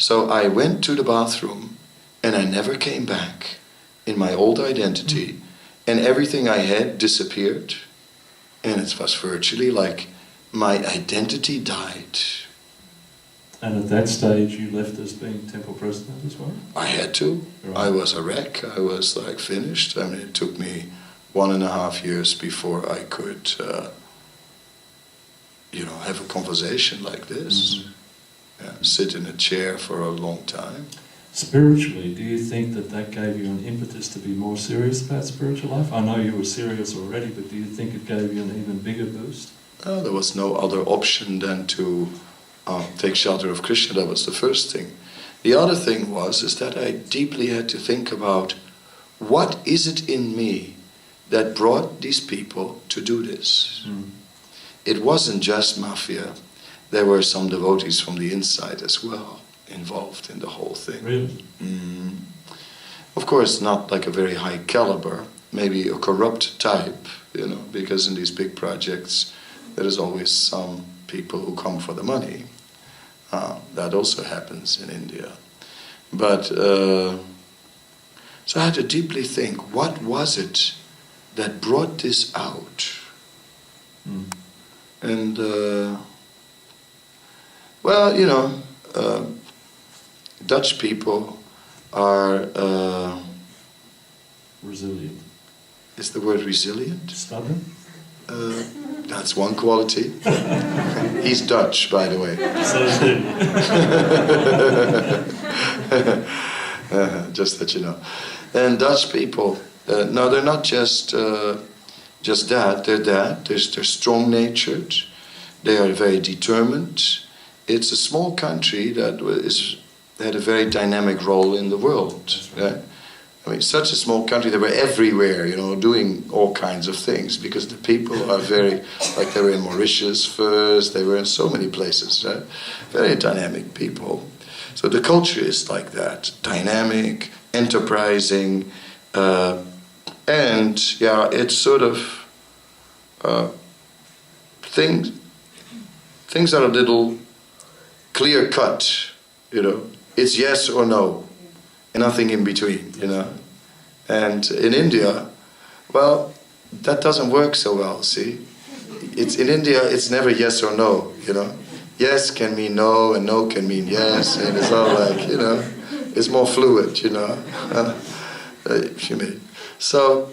So I went to the bathroom and I never came back in my old identity, and everything I had disappeared, and it was virtually like my identity died. And at that stage you left as being temple president as well? I had to. Right. I was a wreck. I was like finished. I mean, it took me 1.5 years before I could, have a conversation like this. Mm-hmm. Yeah, sit in a chair for a long time. Spiritually, do you think that gave you an impetus to be more serious about spiritual life? I know you were serious already, but do you think it gave you an even bigger boost? There was no other option than to take shelter of Krishna. That was the first thing. The other thing is that I deeply had to think about what is it in me that brought these people to do this. It wasn't just mafia. There were some devotees from the inside as well involved in the whole thing. Really? Of course, not like a very high caliber, maybe a corrupt type, because in these big projects there is always some people who come for the money. That also happens in India. But, so I had to deeply think, what was it that brought this out? And, Dutch people are... resilient. Is the word resilient? Stubborn? That's one quality. He's Dutch, by the way. So is he. Just that you know. And Dutch people, no, they're not just that. They're strong-natured. They are very determined. It's a small country that had a very dynamic role in the world. Right. I mean, such a small country, they were everywhere, doing all kinds of things, because the people are very, like they were in Mauritius first, they were in so many places, right? Very dynamic people. So the culture is like that, dynamic, enterprising, and it's sort of things are a little clear-cut, It's yes or no. And nothing in between, And in India, well, that doesn't work so well, see? In India, it's never yes or no, Yes can mean no, and no can mean yes, and it's all like, it's more fluid, So,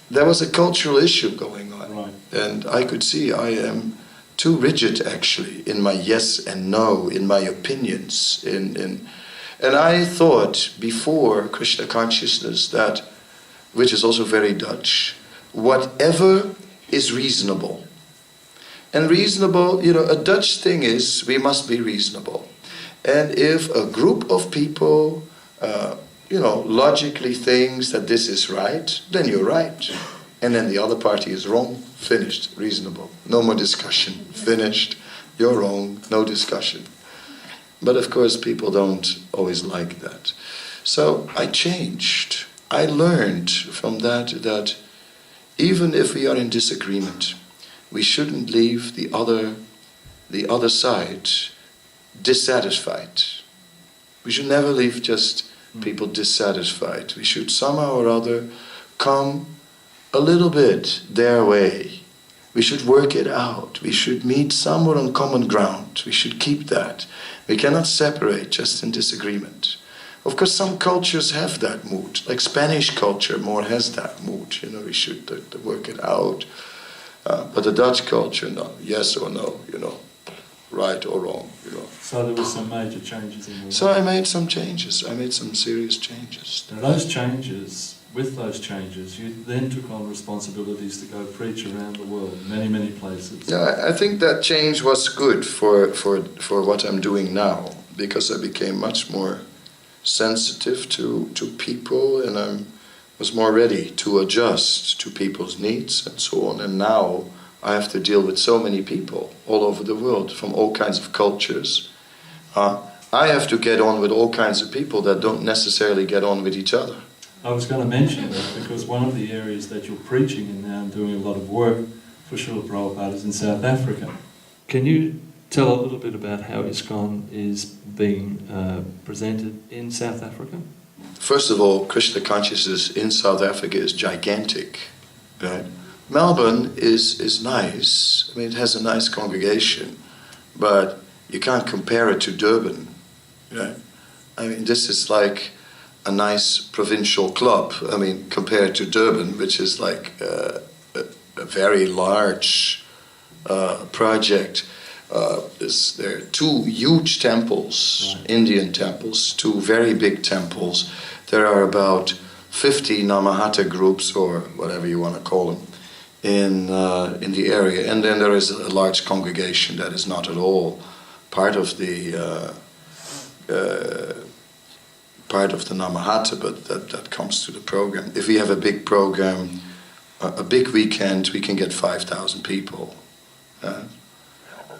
there was a cultural issue going on. Right. And I could see I am too rigid, actually, in my yes and no, in my opinions, And I thought before Krishna consciousness that, which is also very Dutch, whatever is reasonable. And reasonable, a Dutch thing is, we must be reasonable. And if a group of people, logically thinks that this is right, then you're right. And then the other party is wrong, finished, reasonable. No more discussion, finished, you're wrong, no discussion. But of course, people don't always like that. So I changed. I learned from that even if we are in disagreement, we shouldn't leave the other side dissatisfied. We should never leave just people dissatisfied. We should somehow or other come a little bit their way. We should work it out. We should meet somewhere on common ground. We should keep that. We cannot separate just in disagreement. Of course, some cultures have that mood. Like Spanish culture more has that mood. We should work it out. But the Dutch culture, no. Yes or no, right or wrong, So there were some major changes in your life. So I made some changes. I made some serious changes. Now with those changes, you then took on responsibilities to go preach around the world, many, many places. Yeah, I think that change was good for what I'm doing now, because I became much more sensitive to people, and I was more ready to adjust to people's needs and so on. And now I have to deal with so many people all over the world, from all kinds of cultures. I have to get on with all kinds of people that don't necessarily get on with each other. I was going to mention that because one of the areas that you're preaching in now and doing a lot of work for Srila Prabhupada is in South Africa. Can you tell a little bit about how ISKCON is being presented in South Africa? First of all, Krishna consciousness in South Africa is gigantic, right? Melbourne is nice. I mean, it has a nice congregation, but you can't compare it to Durban, right? I mean, this is like a nice provincial club. I mean, compared to Durban, which is like a very large project. There are two huge temples, right. Indian temples, two very big temples. There are about 50 Namahata groups, or whatever you want to call them, in the area. And then there is a large congregation that is not at all part of the Namahata, but that comes to the program. If we have a big program, a big weekend, we can get 5,000 people.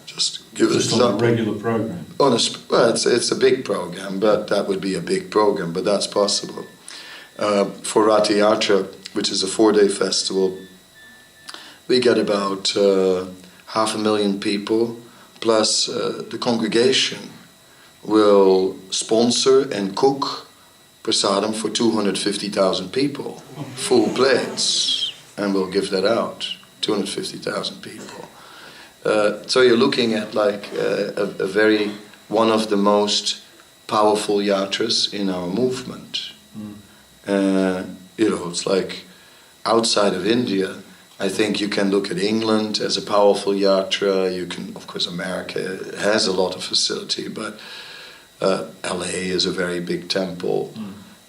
Just give just it on a regular program. Well, it's a big program, but that would be a big program, but that's possible. For Ratha Yatra, which is a 4-day festival, we get about 500,000 people, plus the congregation will sponsor and cook prasadam for 250,000 people, full plates, and we'll give that out, 250,000 people. So you're looking at like one of the most powerful yatras in our movement. It's like outside of India, I think you can look at England as a powerful yatra. You can, of course, America has a lot of facility, but LA is a very big temple.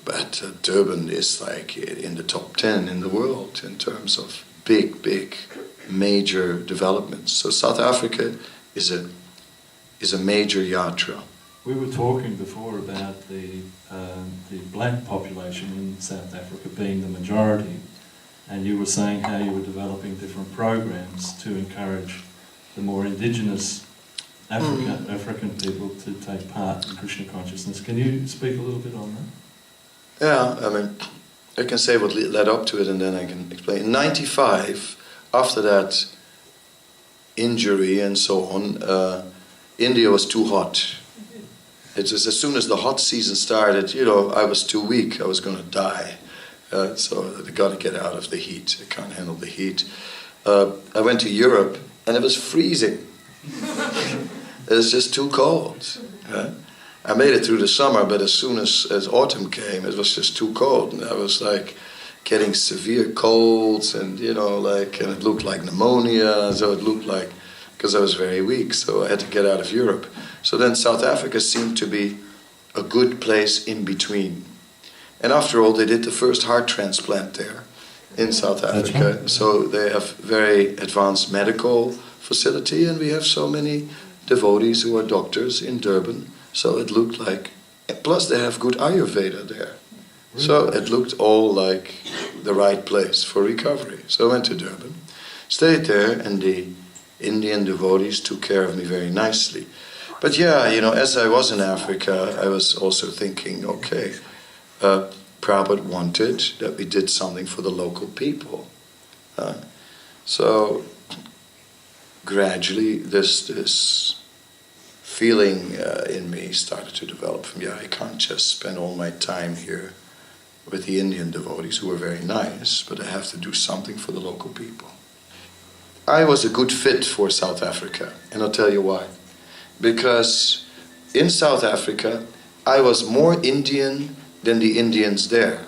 But Durban is like in the top 10 in the world in terms of big major developments. So South Africa is a major yatra. We were talking before about the black population in South Africa being the majority, and you were saying how you were developing different programs to encourage the more indigenous African people to take part in Krishna consciousness. Can you speak a little bit on that? Yeah, I mean, I can say what led up to it, and then I can explain. In '95, after that injury and so on, India was too hot. It's just as soon as the hot season started, I was too weak. I was going to die. So I got to get out of the heat. I can't handle the heat. I went to Europe, and it was freezing. It was just too cold. I made it through the summer, but as soon as autumn came, it was just too cold. And I was like getting severe colds, and and it looked like pneumonia. So it looked like, because I was very weak, so I had to get out of Europe. So then South Africa seemed to be a good place in between. And after all, they did the first heart transplant there in South Africa. Right. So they have very advanced medical facility, and we have so many devotees who are doctors in Durban. So it looked like, plus they have good Ayurveda there. Really? So it looked all like the right place for recovery. So I went to Durban, stayed there, and the Indian devotees took care of me very nicely. But yeah, as I was in Africa, I was also thinking, okay, Prabhupada wanted that we did something for the local people. So gradually this feeling in me started to develop from, I can't just spend all my time here with the Indian devotees who were very nice, but I have to do something for the local people. I was a good fit for South Africa, and I'll tell you why. Because in South Africa, I was more Indian than the Indians there.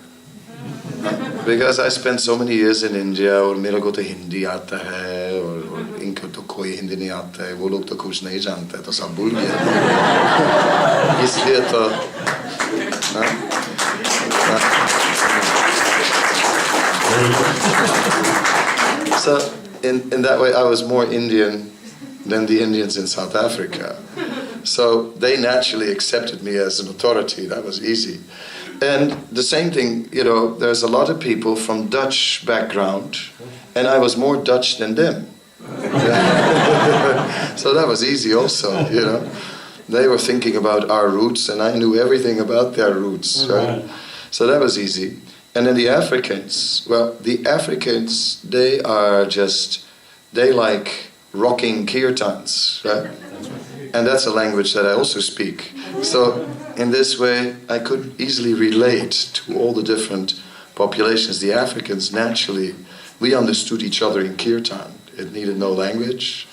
Because I spent so many years in India, और मेरे को तो हिंदी आता है, और इनको तो कोई हिंदी नहीं आता है, वो लोग तो कुछ नहीं जानते हैं, तो सब भूल गए। इसलिए तो So in that way, I was more Indian than the Indians in South Africa. So they naturally accepted me as an authority. That was easy. And the same thing, there's a lot of people from Dutch background, and I was more Dutch than them. So that was easy also, They were thinking about our roots, and I knew everything about their roots, right? So that was easy. And then the Africans, they like rocking kirtans, right? And that's a language that I also speak. So in this way, I could easily relate to all the different populations. The Africans, naturally, we understood each other in kirtan. It needed no language.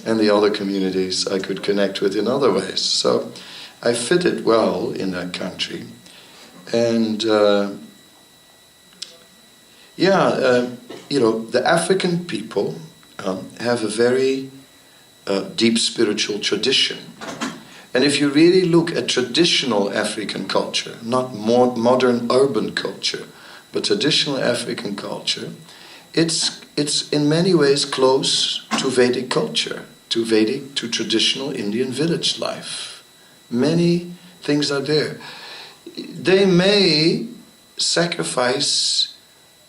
And the other communities I could connect with in other ways. So I fitted well in that country. And the African people have a very deep spiritual tradition. And if you really look at traditional African culture, not more modern urban culture, but traditional African culture, it's in many ways close to Vedic culture, to traditional Indian village life. Many things are there. They may sacrifice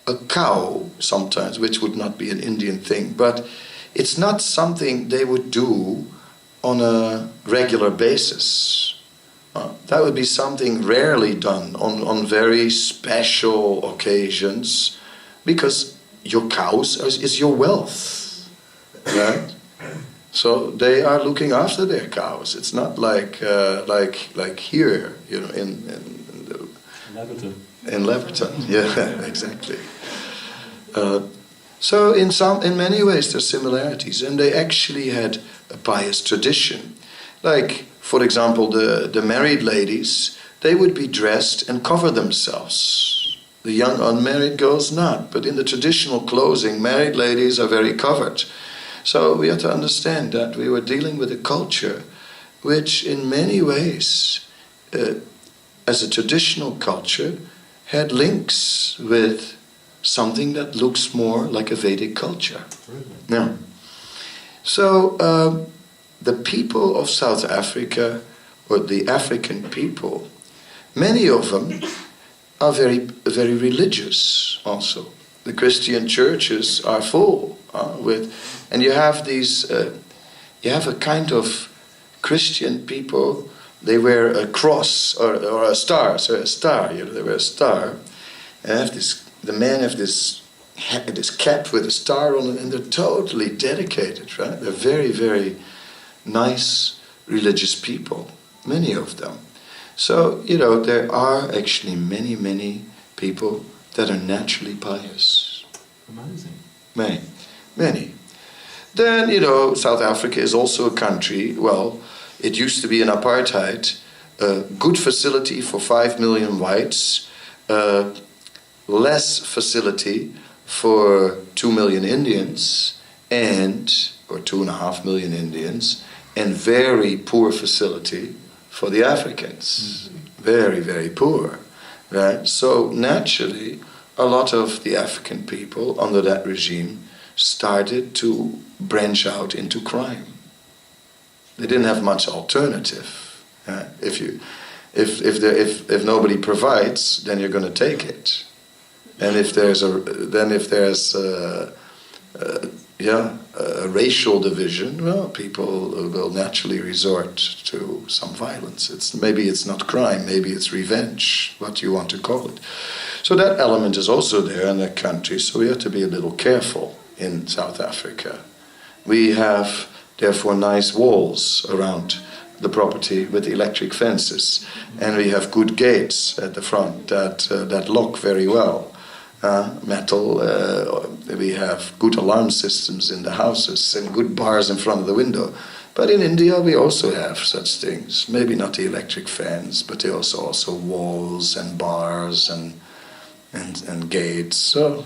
a cow sometimes, which would not be an Indian thing, but it's not something they would do on a regular basis. That would be something rarely done on very special occasions, because your cows is your wealth, right? So they are looking after their cows. It's not like here, in Leverton. In Leverton, yeah, exactly. So in many ways there's similarities, and they actually had a pious tradition. Like, for example, the married ladies, they would be dressed and cover themselves. The young unmarried girls not, but in the traditional clothing, married ladies are very covered. So we have to understand that we were dealing with a culture which in many ways, as a traditional culture, had links with something that looks more like a Vedic culture. Really? Yeah. So the people of South Africa, or the African people, many of them are very, very religious also. The Christian churches are full and you have these, you have a kind of Christian people. They wear a cross or a star, they wear a star, and the men have this cap with a star on it, and they're totally dedicated, right? They're very, very nice religious people, many of them. So, there are actually many, many people that are naturally pious. Amazing. Many. Then, South Africa is also a country, well, it used to be an apartheid, a good facility for 5 million whites, less facility for 2 million Indians, or 2.5 million Indians, and very poor facility for the Africans. Very, very poor. Right? So naturally, a lot of the African people under that regime started to branch out into crime. They didn't have much alternative. If nobody provides, then you're going to take it. And if there's a racial division, well, people will naturally resort to some violence. Maybe it's not crime, maybe it's revenge, what you want to call it. So that element is also there in that country, so we have to be a little careful in South Africa. We have, therefore, nice walls around the property with electric fences, and we have good gates at the front that lock very well. Metal, we have good alarm systems in the houses and good bars in front of the window. But in India we also have such things. Maybe not the electric fans, but they also walls and bars and gates. So